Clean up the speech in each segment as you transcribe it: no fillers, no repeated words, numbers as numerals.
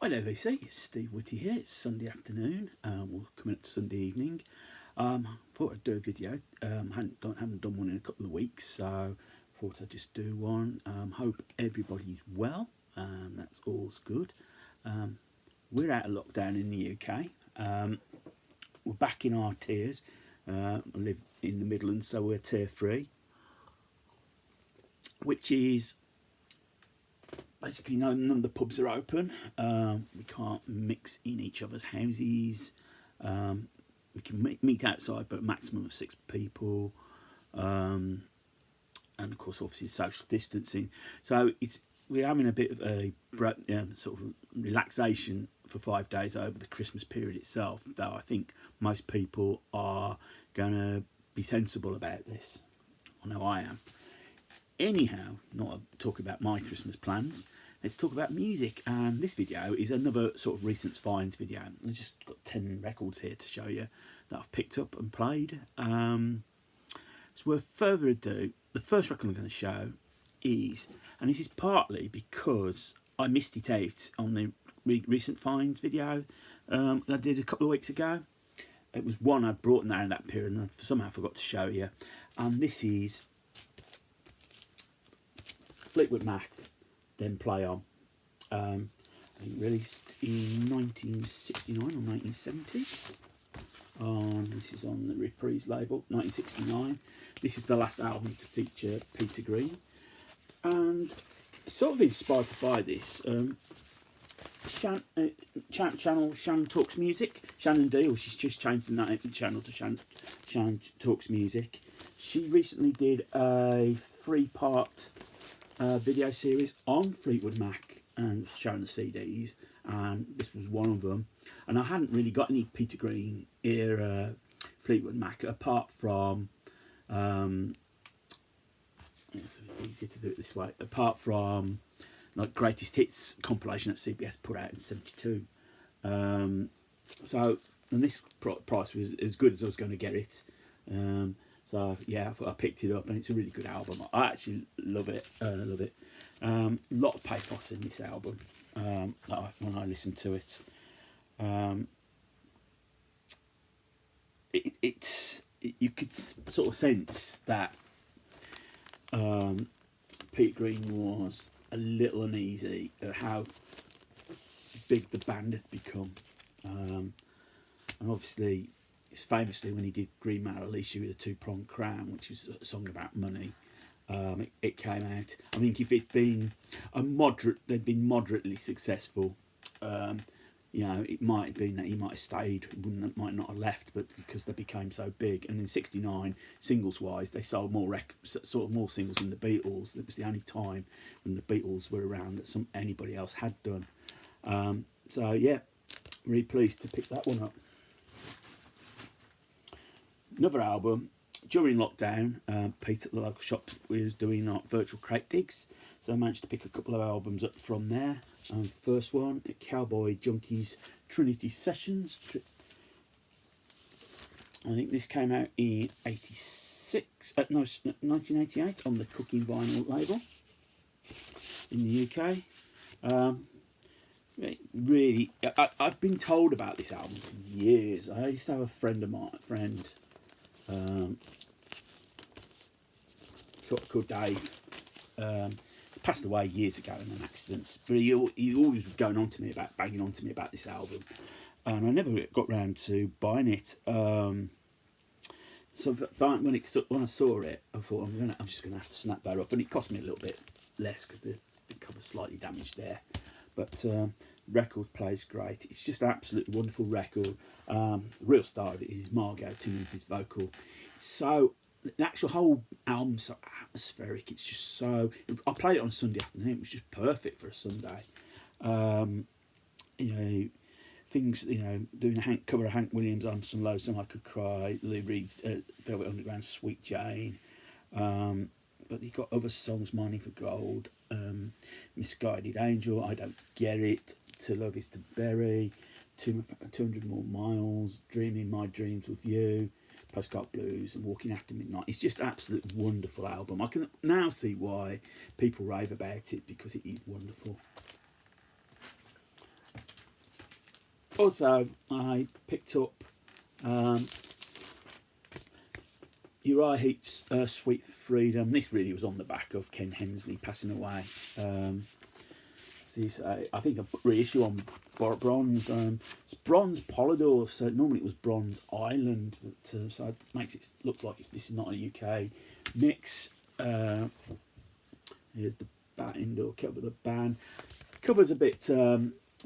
Hi there, VC. It's Steve Whitty here. It's Sunday afternoon. We're coming up to Sunday evening. Thought I'd do a video. Haven't done one in a couple of weeks, so thought I'd just do one. Hope everybody's well. That's all's good. We're out of lockdown in the UK. We're back in our tiers. I live in the Midlands, so we're tier 3, which is basically none of the pubs are open. We can't mix in each other's houses. We can meet outside, but a maximum of 6 people. And of course, obviously, social distancing. So we're having a bit of a sort of relaxation for 5 days over the Christmas period itself. Though I think most people are going to be sensible about this. I know I am. Anyhow, not talking about my Christmas plans, let's talk about music. And this video is another sort of recent finds video. I've just got 10 records here to show you that I've picked up and played. So without further ado, the first record I'm going to show is, and this is partly because I missed it out on the recent finds video that I did a couple of weeks ago. It was one I brought down in that period and I somehow forgot to show you. And this is Fleetwood Mac, Then Play On. I think released in 1969 or 1970. This is on the Reprise label, 1969. This is the last album to feature Peter Green. And sort of inspired by this, channel Shan Talks Music, Shannon D, or she's just changed the channel to Shan Talks Music. She recently did a 3-part video series on Fleetwood Mac and showing the CDs, and this was one of them. And I hadn't really got any Peter Green era Fleetwood Mac apart from it's easy to do it this way, apart from like Greatest Hits compilation that CBS put out in 72. So, and this price was as good as I was going to get it. So yeah, I picked it up, and it's a really good album. I actually love it. A lot of pathos in this album when I listen to it. You could sort of sense that Pete Green was a little uneasy at how big the band had become, and obviously, it's famously when he did Green Mile Alicia with a 2-pronged crown, which was a song about money. It came out. I think if it'd been they'd been moderately successful. It might have been that he might have stayed, might not have left, but because they became so big. And in '69, singles-wise, they sold more more singles than the Beatles. It was the only time when the Beatles were around that anybody else had done. So yeah, really pleased to pick that one up. Another album. During lockdown, Pete at the local shop was doing virtual crate digs, so I managed to pick a couple of albums up from there. First one, Cowboy Junkies Trinity Sessions. I think this came out in 1988 on the Cooking Vinyl label in the UK. Really, I've been told about this album for years. I used to have a friend of mine, called Dave. He passed away years ago in an accident, but he always was banging on to me about this album, and I never got round to buying it. So when I saw it, I thought I'm just gonna have to snap that up, and it cost me a little bit less because the cover's slightly damaged there. But record plays great. It's just an absolutely wonderful record. Real star of it is Margot Timmins' vocal. The actual whole album's so atmospheric. It's just so. I played it on a Sunday afternoon. It was just perfect for a Sunday. Things. Doing a cover of Hank Williams' "I'm So Low So I Could Cry." Lou Reed's Velvet Underground's "Sweet Jane." But you got other songs, "Mining for Gold," "Misguided Angel," "I Don't Get It," "To Love Is to Bury," 200 More Miles, "Dreaming My Dreams with You," Postcard Blues, and "Walking After Midnight." It's just an absolute wonderful album. I can now see why people rave about it, because it is wonderful. Also, I picked up Uriah Heaps' Sweet Freedom. This really was on the back of Ken Hensley passing away. I think a reissue on bronze. It's bronze Polydor, so normally it was bronze Island, but so it makes it look like this is not a UK mix. Here's the indoor cover of the band. Cover's a bit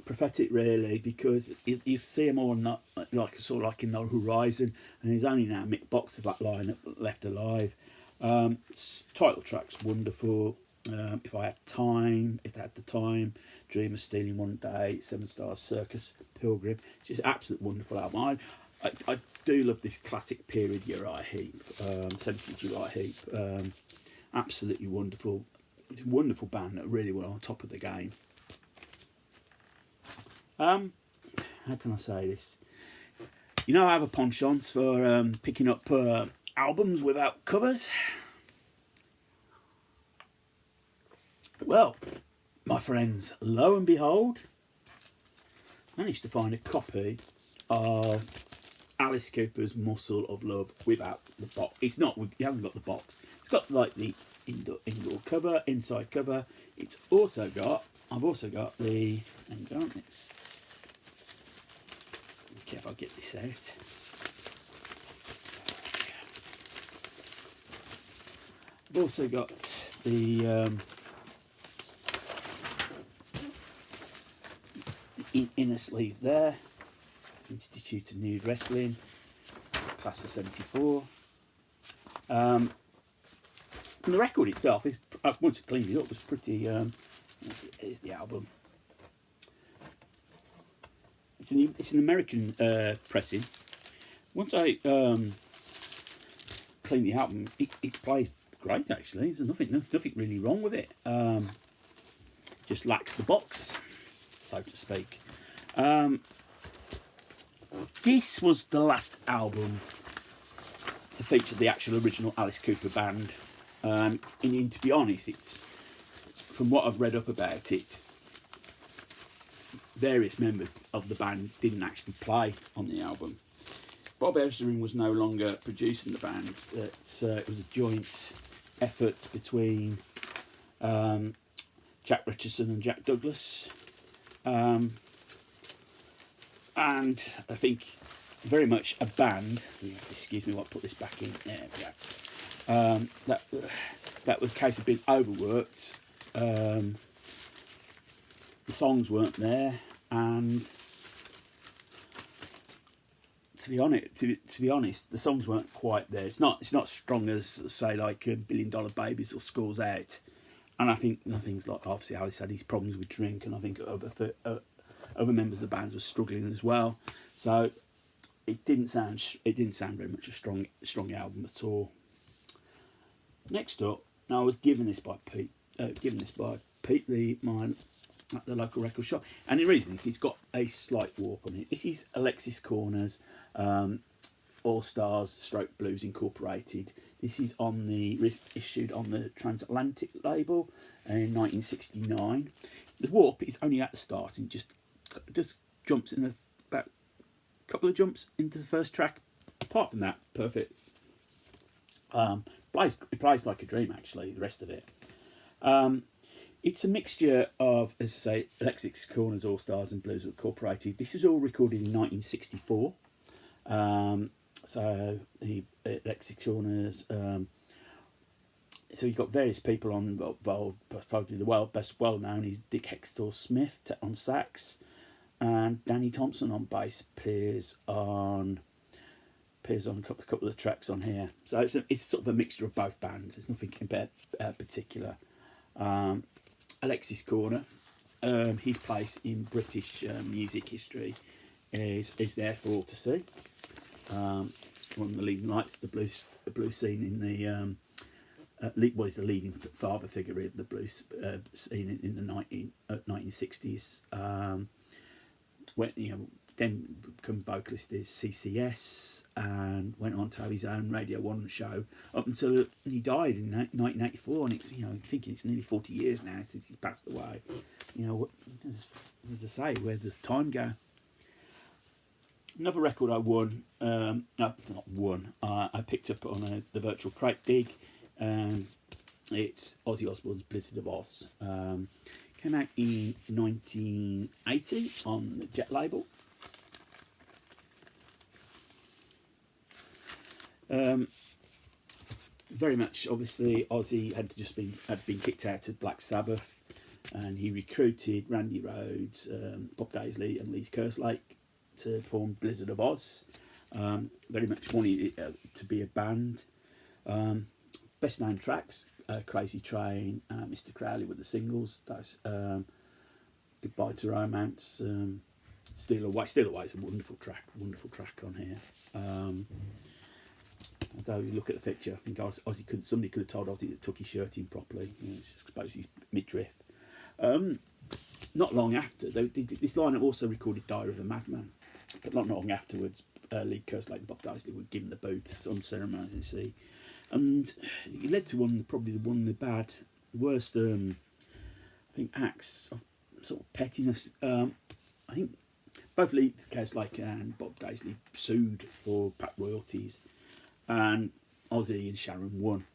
prophetic, really, because you see them all not like sort of like in the horizon, and there's only now Mick Box of that lineup left alive. Title track's wonderful. If I had the time, Dream of Stealing One Day, Seven Stars Circus, Pilgrim. It's just an absolute wonderful album. I do love this classic period Uriah Heep, 70s Uriah Heep. Absolutely wonderful band that really were on top of the game. How can I say this? You know, I have a penchant for picking up albums without covers. Well, my friends, lo and behold, I managed to find a copy of Alice Cooper's Muscle of Love without the box. It hasn't got the box. It's got like the indoor cover, inside cover. I've also got the, hang on, okay, if I get this out. I've also got the inner sleeve there, Institute of Nude Wrestling, class of 74. And the record itself is, once it cleaned it up, was pretty. Here's the album. It's an American pressing. Once I clean the album, it plays great. Actually, there's nothing really wrong with it. Just lacks the box, so to speak. This was the last album to feature the actual original Alice Cooper band. And to be honest, it's, from what I've read up about it, various members of the band didn't actually play on the album. Bob Ezrin was no longer producing the band. It was a joint effort between Jack Richardson and Jack Douglas. And I think very much a band, excuse me while I put this back in, there we go. That was a case of being overworked. The songs weren't there, and to be honest, the songs weren't quite there. It's not strong as, say, like $1 Billion Babies or Schools Out. And I think things like, obviously Alice had his problems with drink, and I think other members of the band were struggling as well. So it didn't sound very much a strong album at all. Next up, I was given this by Pete, mine at the local record shop, and the reason is it's got a slight warp on it. This is Alexis Corner's All Stars Stroke Blues Incorporated. This is issued on the Transatlantic label in 1969. The warp is only at the start and just jumps in about a couple of jumps into the first track. Apart from that, perfect. It plays like a dream, actually, the rest of it. It's a mixture of, as I say, Alexis Corner's All Stars and Blues Incorporated. This was all recorded in 1964. So the Alexis Corner's, so you've got various people involved. Probably the best well-known is Dick Hextall Smith on sax, and Danny Thompson on bass appears on a couple of tracks on here. So it's sort of a mixture of both bands. There's nothing particular. Alexis Corner, his place in British music history is there for all to see. One of the leading lights of the blues scene in the was the leading father figure of the blues scene in the 1960s. Then become vocalist is CCS, and went on to have his own Radio 1 show up until he died in 1984. And it's, I'm thinking it's nearly 40 years now since he's passed away. As I say, where does time go? Another record I won, no, not won, I picked up on the virtual crate dig. It's Ozzy Osbourne's Blizzard of Oz. Came out in 1980 on the Jet label. Very much, obviously, Ozzy had been kicked out of Black Sabbath, and he recruited Randy Rhoads, Bob Daisley, and Lee Kerslake to form Blizzard of Oz. Very much wanted it to be a band. Best known tracks: Crazy Train, Mr. Crowley with the singles. Those Goodbye to Romance, Steal Away. Steal Away is a wonderful track on here. Although you look at the picture, I think somebody could have told Ozzy that took his shirt in properly. You know, expose his midriff. Not long after, this lineup also recorded Diary of a Madman, but not long afterwards, Lee Kerslake and Bob Daisley were given the boots unceremoniously, and it led to one of the worst, I think, acts of sort of pettiness. I think both Lee Kerslake and Bob Daisley sued for back royalties, and Ozzy and Sharon won.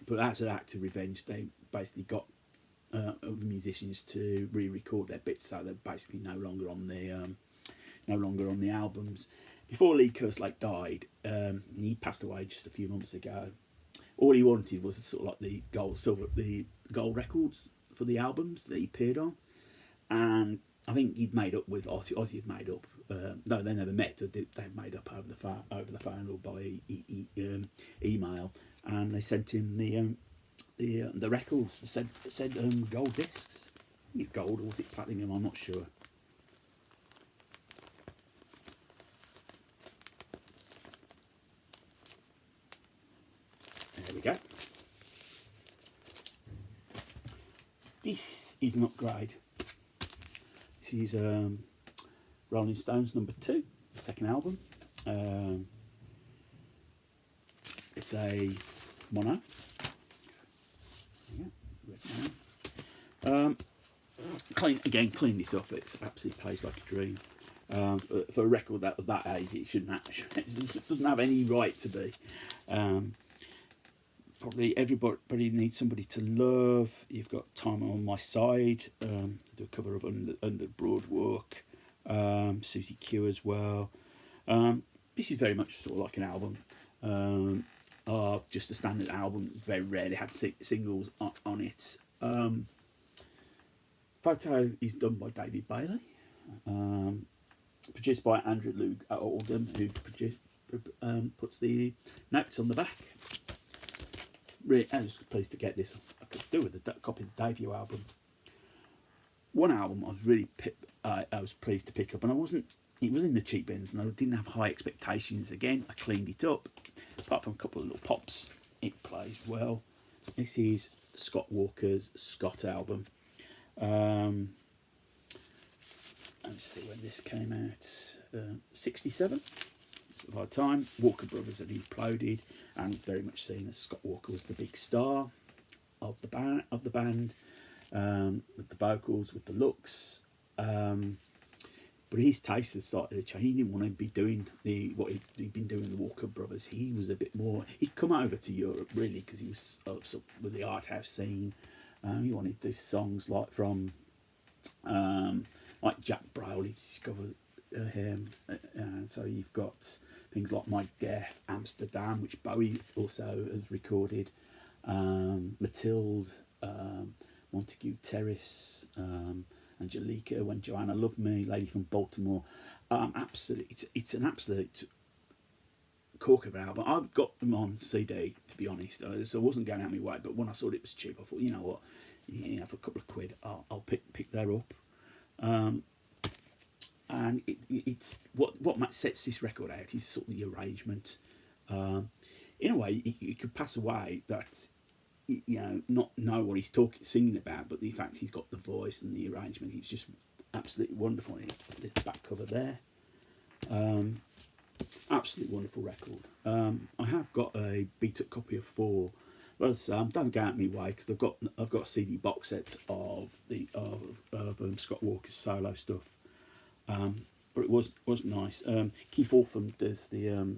But as an act of revenge, they basically got other musicians to re-record their bits, so they're basically no longer on the albums. Before Lee Kerslake died, he passed away just a few months ago. All he wanted was sort of like the gold records for the albums that he appeared on, and I think he'd made up with Ozzy. Ozzy had made up. No, they never met. They made up over the phone or by email, and they sent him the records. They said gold discs. I think it's gold, or was it platinum? I'm not sure. There we go. This is an upgrade. This is Rolling Stones number 2, the second album. It's a mono. Clean this up. It absolutely plays like a dream. For a record of that age, it doesn't have any right to be. Probably everybody needs somebody to love. You've got Time on My Side. Do a cover of Under Broadwalk. Susie Q as well. This is very much sort of like an album. Just a standard album. Very rarely had singles on it. Photo is done by David Bailey. Produced by Andrew Loog Oldham, who puts the notes on the back. Really, I was pleased to get this. I could do with a copy of the debut album. One album I was really I was pleased to pick up, and it was in the cheap bins, and I didn't have high expectations. Again, I cleaned it up. Apart from a couple of little pops, it plays well. This is Scott Walker's Scott album. Let's see when this came out. 67. By the time Walker Brothers had imploded, and very much seen as Scott Walker was the big star of the band, with the vocals, with the looks. But his taste had started to change. He didn't want to be doing what he'd been doing the Walker Brothers. He was a bit more. He'd come over to Europe really because he was with the art house scene. He wanted to do songs like from like Jack Browley discovered him. So you've got things like My Death, Amsterdam, which Bowie also has recorded, Matilde, Montague Terrace, Angelica, When Joanna Loved Me, Lady from Baltimore. It's an absolute corker of an album. I've got them on CD, to be honest, so I wasn't going out my way, but when I saw it was cheap, I thought, you know what, for a couple of quid, I'll pick that up. And it's what sets this record out is sort of the arrangement. In a way, you could pass away that, not know what he's singing about, but the fact he's got the voice and the arrangement, he's just absolutely wonderful. There's the back cover there. Absolutely wonderful record. I have got a beat up copy of 4. But don't go out my way because I've got a CD box set of Scott Walker's solo stuff. but it was nice. Keith Orpham does the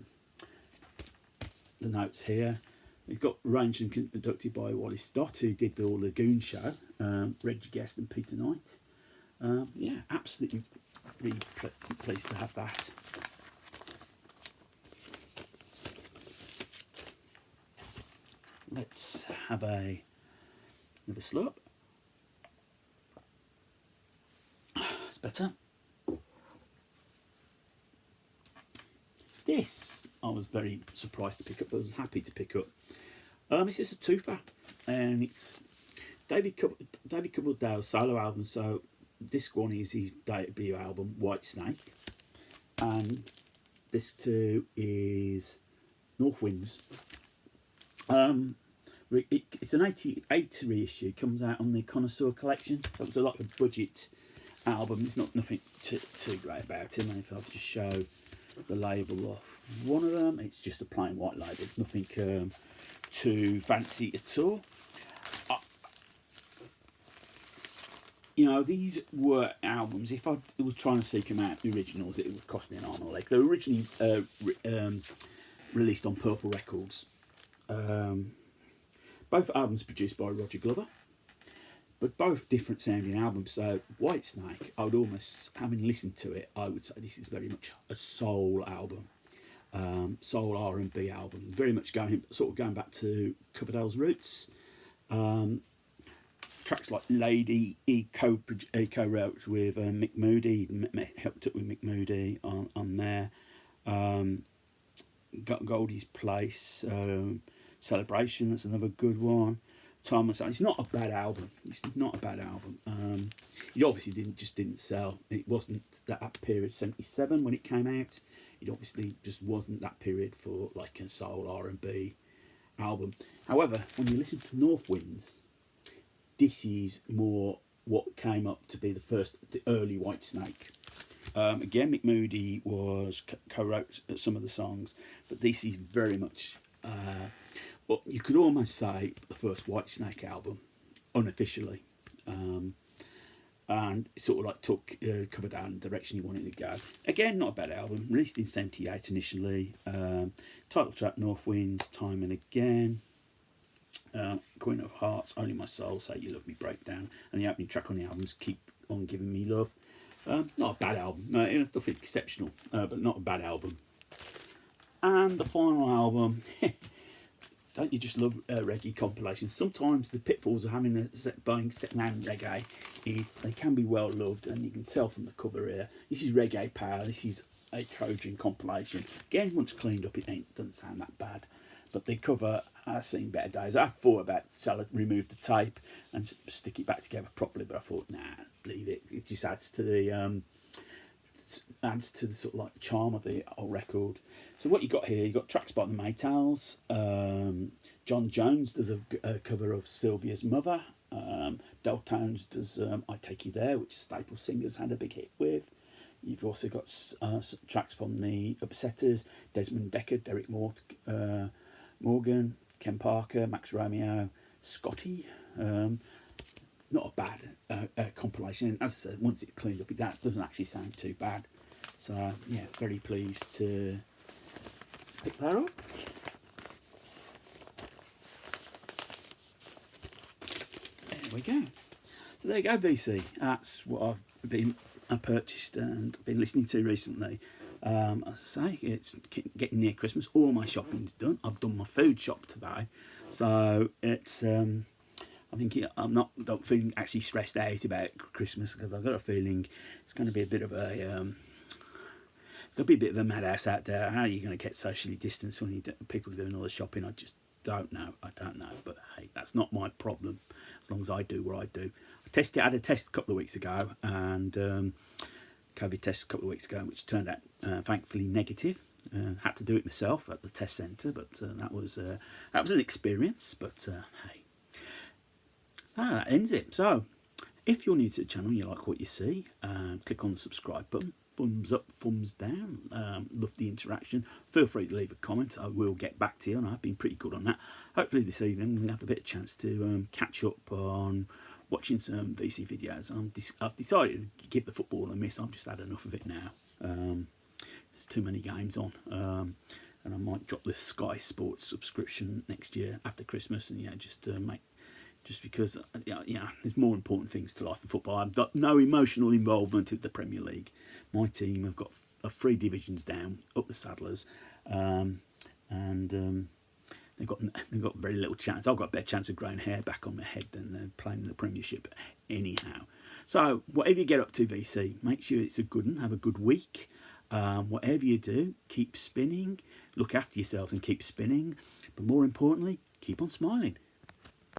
notes here. We've got arranged and conducted by Wally Stott, who did all the Goon Show, Reggie Guest and Peter Knight. Yeah, absolutely really pleased to have that. Let's have another slurp. It's better. This I was very surprised to pick up, but I was happy to pick up. This is a twofer, and it's David Coverdale's solo album. So disc one is his debut album, White Snake, and disc two is North Winds. It's an 80 reissue. Comes out on the Connoisseur collection, so it's like a budget album. It's nothing too great about it. And if I'll just show the label off one of them, it's just a plain white label. It's nothing too fancy at all. These were albums. If I was trying to seek them out, the originals, it would cost me an arm and a leg. They were originally released on Purple Records. Both albums produced by Roger Glover, but both different sounding albums. So White Snake, I would almost, having listened to it, I would say this is very much a soul album, soul R&B album. Very much going back to Coverdale's roots. Tracks like Lady, he co-wrote with Mick Moody, helped up with Mick Moody on there. Got Goldie's Place, Celebration, that's another good one. Time and Sound. It's not a bad album. It obviously didn't sell. It wasn't that period, 77 when it came out. It obviously just wasn't that period for like a soul R&B album. However, when you listen to North Winds, this is more what came up to be the early White Snake. Again, Mick Moody co-wrote some of the songs, but this is very much, well, you could almost say the first White Snake album, unofficially, and it sort of like took Coverdale in the direction he wanted to go. Again, not a bad album, released in 78 initially. Title track North Winds, Time and Again. Queen of Hearts, Only My Soul, Say You Love Me, Breakdown, and the opening track on the album's Keep On Giving Me Love. Not a bad album, nothing exceptional, but not a bad album. And the final album, don't you just love reggae compilations? Sometimes the pitfalls of buying second-hand reggae is they can be well loved, and you can tell from the cover here. This is Reggae Power. This is a Trojan compilation. Again, once cleaned up, it doesn't sound that bad. But the cover has seen better days. I thought about shall I remove the tape and stick it back together properly, but I thought nah, leave it. It just adds to the sort of like charm of the old record. So what you got here? You got tracks by the Maytals. John Jones does a cover of Sylvia's Mother. Del Tones does I Take You There, which Staple Singers had a big hit with. You've also got tracks from the Upsetters, Desmond Dekker, Derek Morgan, Ken Parker, Max Romeo, Scotty. Not a bad compilation. And as I said, once it's cleaned up, that doesn't actually sound too bad. So yeah, very pleased to pick that up. There we go. So there you go, VC. That's what I purchased and been listening to recently. As I say, it's getting near Christmas. All my shopping's done. I've done my food shop today, so it's. I think don't feel actually stressed out about Christmas because I've got a feeling it's going to be a bit of a. It's going to be a bit of a madhouse out there. How are you going to get socially distanced when people are doing all the shopping? I just don't know. But hey, that's not my problem. As long as I do what I do. I had a test a couple of weeks ago, and. COVID test a couple of weeks ago, which turned out thankfully negative. Had to do it myself at the test centre, but that was an experience. But hey, that ends it. So, if you're new to the channel and you like what you see, click on the subscribe button. Thumbs up, thumbs down. Love the interaction. Feel free to leave a comment. I will get back to you, and I've been pretty good on that. Hopefully this evening we'll have a bit of chance to catch up on watching some VC videos. I've decided to give the football a miss. I've just had enough of it now. There's too many games on, and I might drop the Sky Sports subscription next year after Christmas, and just because there's more important things to life than football. I've got no emotional involvement with the Premier League. My team have got 3 divisions down, up the Saddlers, and they've got very little chance. I've got a better chance of growing hair back on my head than playing in the Premiership anyhow. So whatever you get up to, VC, make sure it's a good one. Have a good week. Whatever you do, keep spinning. Look after yourselves and keep spinning. But more importantly, keep on smiling.